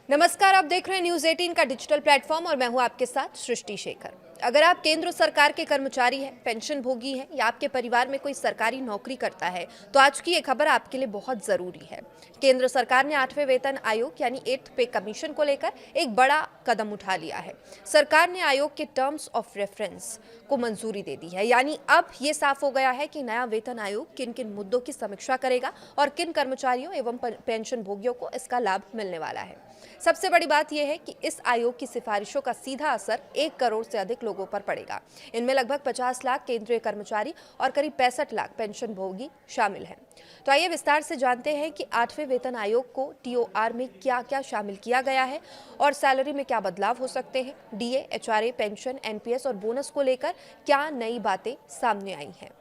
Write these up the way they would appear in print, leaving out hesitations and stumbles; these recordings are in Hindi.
नमस्कार, आप देख रहे हैं न्यूज 18 का डिजिटल प्लेटफॉर्म और मैं हूं आपके साथ सृष्टि शेखर। अगर आप केंद्र सरकार के कर्मचारी हैं, पेंशन भोगी हैं या आपके परिवार में कोई सरकारी नौकरी करता है तो आज की ये खबर आपके लिए बहुत जरूरी है। केंद्र सरकार ने 8वें वेतन आयोग यानी 8th पे कमीशन को लेकर एक बड़ा कदम उठा लिया है। सरकार ने आयोग के टर्म्स ऑफ रेफरेंस को मंजूरी दे दी है, यानी अब ये साफ हो गया है कि नया वेतन आयोग किन किन मुद्दों की समीक्षा करेगा और किन कर्मचारियों एवं पेंशन भोगियों को इसका लाभ मिलने वाला है। सबसे बड़ी बात यह है कि इस आयोग की सिफारिशों का सीधा असर 1 करोड़ से अधिक लोगों पर पड़ेगा। इनमें लगभग 50 लाख केंद्रीय कर्मचारी और करीब 65 लाख पेंशन भोगी शामिल हैं। तो आइए विस्तार से जानते हैं कि 8वें वेतन आयोग को टीओआर में क्या क्या शामिल किया गया है और सैलरी में क्या बदलाव हो सकते हैं। डीए, एचआरए, पेंशन, एनपीएस और बोनस को लेकर क्या नई बातें सामने आई हैं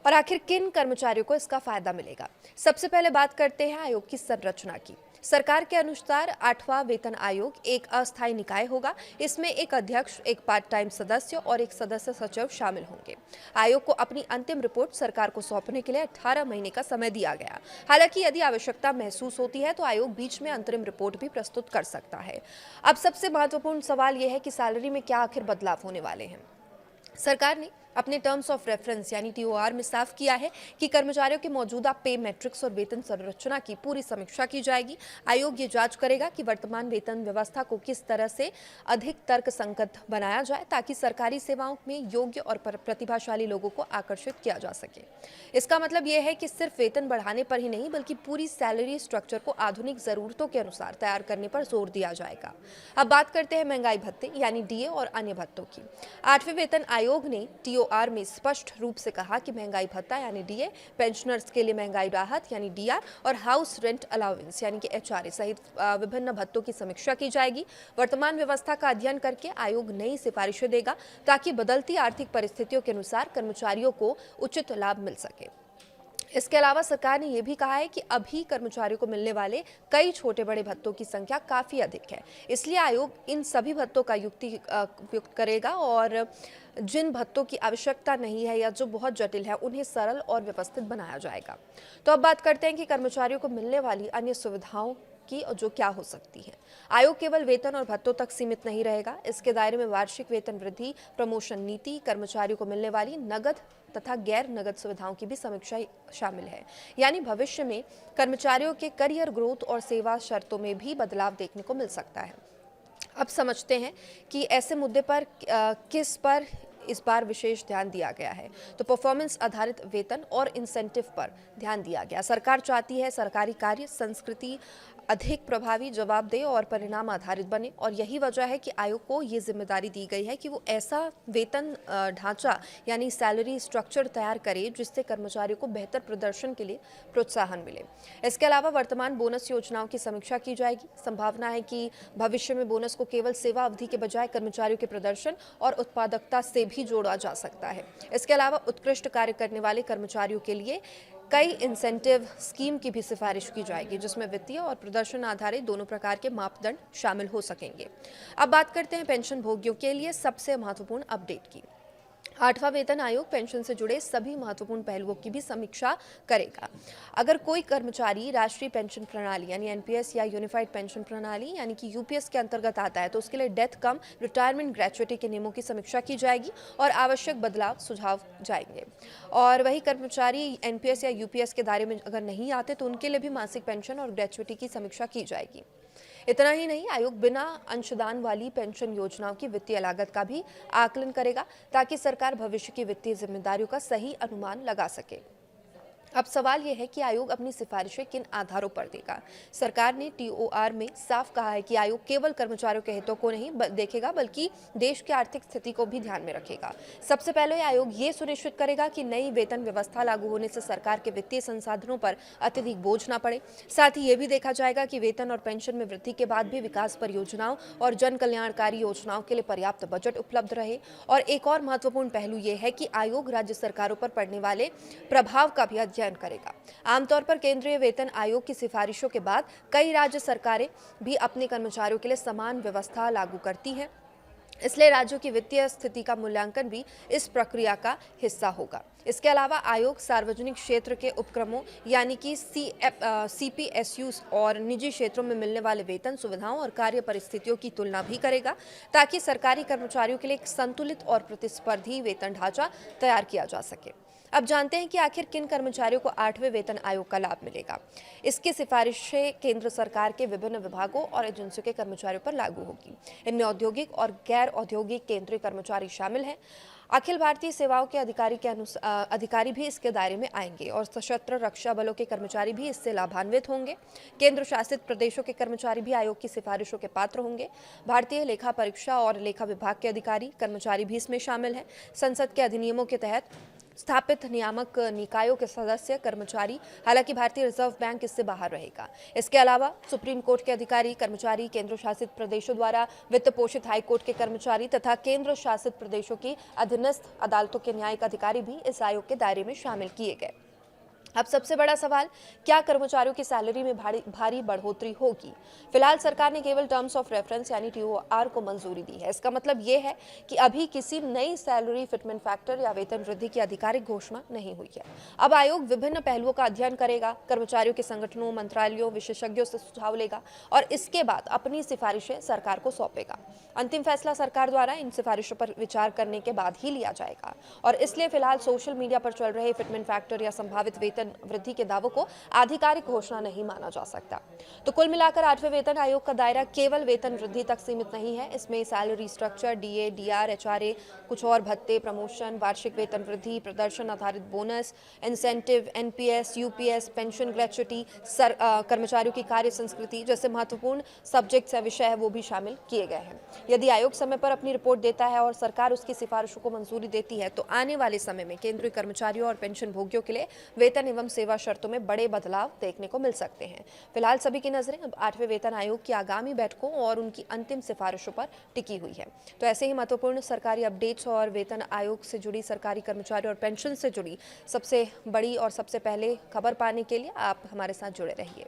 और आखिर किन कर्मचारियों को इसका फायदा मिलेगा। सबसे पहले बात करते हैं आयोग की संरचना की। सरकार के अनुसार 8वां वेतन आयोग एक अस्थायी निकाय होगा। इसमें एक अध्यक्ष, एक पार्ट टाइम सदस्य और एक सदस्य सचिव शामिल होंगे। आयोग को अपनी अंतिम रिपोर्ट सरकार को सौंपने के लिए 18 महीने का समय दिया गया। हालांकि यदि आवश्यकता महसूस होती है तो आयोग बीच में अंतरिम रिपोर्ट भी प्रस्तुत कर सकता है। अब सबसे महत्वपूर्ण सवाल यह है कि सैलरी में क्या आखिर बदलाव होने वाले हैं। सरकार ने अपने टर्म्स ऑफ रेफरेंस यानी टीओआर में साफ किया है कि कर्मचारियों के मौजूदा पे मैट्रिक्स और वेतन संरचना की पूरी समीक्षा की जाएगी। आयोग ये जांच करेगा कि वर्तमान वेतन व्यवस्था को किस तरह से अधिक तर्कसंगत बनाया जाए ताकि सरकारी सेवाओं में योग्य और प्रतिभाशाली लोगों को आकर्षित किया जा सके। इसका मतलब यह है कि सिर्फ वेतन बढ़ाने पर ही नहीं बल्कि पूरी सैलरी स्ट्रक्चर को आधुनिक जरूरतों के अनुसार तैयार करने पर जोर दिया जाएगा। अब बात करते हैं महंगाई भत्ते यानी डीए और अन्य भत्तों की। 8वें वेतन आयोग ने टीओआर में स्पष्ट रूप से कहा कि महंगाई भत्ता यानी डीए, पेंशनर्स के लिए महंगाई राहत यानी डीआर और हाउस रेंट अलाउंस यानी कि एचआरए सहित विभिन्न भत्तों की समीक्षा की जाएगी। वर्तमान व्यवस्था का अध्ययन करके आयोग नई सिफारिशें देगा ताकि बदलती आर्थिक परिस्थितियों के अनुसार कर्मचारियों को उचित लाभ मिल सके। इसके अलावा सरकार ने यह भी कहा है कि अभी कर्मचारियों को मिलने वाले कई छोटे बड़े भत्तों की संख्या काफी अधिक है, इसलिए आयोग इन सभी भत्तों का युक्त करेगा और जिन भत्तों की आवश्यकता नहीं है या जो बहुत जटिल है उन्हें सरल और व्यवस्थित बनाया जाएगा। तो अब बात करते हैं कि कर्मचारियों को मिलने वाली अन्य सुविधाओं की जो क्या हो सकती है। आयोग केवल वेतन और भत्तों तक सीमित नहीं रहेगा। इसके दायरे में वार्षिक वेतन वृद्धि, प्रमोशन नीति, कर्मचारियों को मिलने वाली नगद तथा गैर नगद सुविधाओं की भी समीक्षा शामिल है। यानी भविष्य में कर्मचारियों के करियर ग्रोथ और सेवा शर्तों में भी बदलाव देखने को मिल सकता है। अब समझते हैं कि ऐसे मुद्दे पर किस पर इस बार विशेष ध्यान दिया गया है। तो परफॉर्मेंस आधारित वेतन और इंसेंटिव पर ध्यान दिया गया। सरकार चाहती है सरकारी कार्य संस्कृति अधिक प्रभावी, जवाबदेह और परिणाम आधारित बने और यही वजह है कि आयोग को ये जिम्मेदारी दी गई है कि वो ऐसा वेतन ढांचा यानी सैलरी स्ट्रक्चर तैयार करे जिससे कर्मचारियों को बेहतर प्रदर्शन के लिए प्रोत्साहन मिले। इसके अलावा वर्तमान बोनस योजनाओं की समीक्षा की जाएगी। संभावना है कि भविष्य में बोनस को केवल सेवा अवधि के बजाय कर्मचारियों के प्रदर्शन और उत्पादकता से भी जोड़ा जा सकता है। इसके अलावा उत्कृष्ट कार्य करने वाले कर्मचारियों के लिए कई इंसेंटिव स्कीम की भी सिफारिश की जाएगी जिसमें वित्तीय और प्रदर्शन आधारित दोनों प्रकार के मापदंड शामिल हो सकेंगे। अब बात करते हैं पेंशन भोगियों के लिए सबसे महत्वपूर्ण अपडेट की। 8वां वेतन आयोग पेंशन से जुड़े सभी महत्वपूर्ण पहलुओं की भी समीक्षा करेगा। अगर कोई कर्मचारी राष्ट्रीय पेंशन प्रणाली यानी एनपीएस या यूनिफाइड पेंशन प्रणाली यानी कि यूपीएस के अंतर्गत आता है तो उसके लिए डेथ कम रिटायरमेंट ग्रेच्युटी के नियमों की समीक्षा की जाएगी और आवश्यक बदलाव सुझाव जाएंगे। और वही कर्मचारी एनपीएस या यूपीएस के दायरे में अगर नहीं आते तो उनके लिए भी मासिक पेंशन और ग्रेच्युटी की समीक्षा की जाएगी। इतना ही नहीं, आयोग बिना अंशदान वाली पेंशन योजनाओं की वित्तीय लागत का भी आकलन करेगा ताकि सरकार भविष्य की वित्तीय जिम्मेदारियों का सही अनुमान लगा सके। अब सवाल यह है कि आयोग अपनी सिफारिशें किन आधारों पर देगा। सरकार ने टीओआर में साफ कहा है कि आयोग केवल कर्मचारियों के हितों को नहीं देखेगा बल्कि देश की आर्थिक स्थिति को भी ध्यान में रखेगा। सबसे पहले आयोग ये सुनिश्चित करेगा कि नई वेतन व्यवस्था लागू होने से सरकार के वित्तीय संसाधनों पर अत्यधिक बोझ न पड़े। साथ ही ये भी देखा जाएगा कि वेतन और पेंशन में वृद्धि के बाद भी विकास परियोजनाओं और जन कल्याणकारी योजनाओं के लिए पर्याप्त बजट उपलब्ध रहे। और एक और महत्वपूर्ण पहलू ये है कि आयोग राज्य सरकारों पर पड़ने वाले प्रभाव का भी अध्ययन करेगा। आमतौर पर केंद्रीय वेतन आयोग की सिफारिशों के बाद कई राज्य सरकारें भी अपने कर्मचारियों के लिए समान व्यवस्था लागू करती हैं। इसलिए राज्यों की वित्तीय स्थिति का मूल्यांकन भी इस प्रक्रिया का हिस्सा होगा। इसके अलावा आयोग सार्वजनिक क्षेत्र के उपक्रमों यानी कि सीपीएसयूज और निजी क्षेत्रों में मिलने वाले वेतन सुविधाओं और कार्य परिस्थितियों की तुलना भी करेगा, ताकि सरकारी कर्मचारियों के लिए एक संतुलित और प्रतिस्पर्धी वेतन ढांचा तैयार किया जा सके। अब जानते हैं कि आखिर किन कर्मचारियों को 8वें वेतन आयोग का लाभ मिलेगा। इसकी सिफारिशें केंद्र सरकार के विभिन्न विभागों और एजेंसियों के कर्मचारियों पर लागू होगी। इनमें औद्योगिक और गैर औद्योगिक केंद्रीय कर्मचारी शामिल हैं। अखिल भारतीय सेवाओं के अधिकारी भी इसके दायरे में आएंगे और सशस्त्र रक्षा बलों के कर्मचारी भी इससे लाभान्वित होंगे। केंद्र शासित प्रदेशों के कर्मचारी भी आयोग की सिफारिशों के पात्र होंगे। भारतीय लेखा परीक्षा और लेखा विभाग के अधिकारी कर्मचारी भी इसमें शामिल हैं। संसद के अधिनियमों के तहत स्थापित नियामक निकायों के सदस्य कर्मचारी, हालांकि भारतीय रिजर्व बैंक इससे बाहर रहेगा। इसके अलावा सुप्रीम कोर्ट के अधिकारी कर्मचारी, केंद्र शासित प्रदेशों द्वारा वित्त पोषित हाई कोर्ट के कर्मचारी तथा केंद्र शासित प्रदेशों की अधीनस्थ अदालतों के न्यायिक अधिकारी भी इस आयोग के दायरे में शामिल किए गए। अब सबसे बड़ा सवाल, क्या कर्मचारियों की सैलरी में भारी बढ़ोतरी होगी? फिलहाल सरकार ने केवल टर्म्स ऑफ रेफरेंस यानी टीओआर को मंजूरी दी है। इसका मतलब ये है कि अभी किसी नई सैलरी फिटमेंट फैक्टर या वेतन वृद्धि की आधिकारिक घोषणा नहीं हुई है। अब आयोग विभिन्न पहलुओं का अध्ययन करेगा, कर्मचारियों के संगठनों, मंत्रालयों, विशेषज्ञों से सुझाव लेगा और इसके बाद अपनी सिफारिशें सरकार को सौंपेगा। अंतिम फैसला सरकार द्वारा इन सिफारिशों पर विचार करने के बाद ही लिया जाएगा और इसलिए फिलहाल सोशल मीडिया पर चल रहे फिटमेंट फैक्टर या संभावित वेतन वृद्धि के दावों को आधिकारिक घोषणा नहीं माना जा सकता। तो कुल मिलाकर 8वें वेतन आयोग का दायरा केवल वेतन वृद्धि तक सीमित नहीं है। इसमें salary structure, DA, DR, HRA, कुछ और भत्ते, प्रमोशन, वार्षिक वेतन वृद्धि, प्रदर्शन आधारित bonus, incentive, NPS, UPS, pension, gratuity, कर्मचारियों की कार्य संस्कृति जैसे महत्वपूर्ण सब्जेक्ट्स या विषय है वो भी शामिल किए गए हैं। यदि आयोग समय पर अपनी रिपोर्ट देता है और सरकार उसकी सिफारिशों को मंजूरी देती है तो आने वाले समय में केंद्रीय कर्मचारियों और पेंशन भोगियों के लिए वेतन एवं सेवा शर्तों में बड़े बदलाव देखने को मिल सकते हैं। फिलहाल सभी की नजरें अब 8वें वेतन आयोग की आगामी बैठकों और उनकी अंतिम सिफारिशों पर टिकी हुई है। तो ऐसे ही महत्वपूर्ण सरकारी अपडेट्स और वेतन आयोग से जुड़ी, सरकारी कर्मचारी और पेंशन से जुड़ी सबसे बड़ी और सबसे पहले खबर पाने के लिए आप हमारे साथ जुड़े रहिए।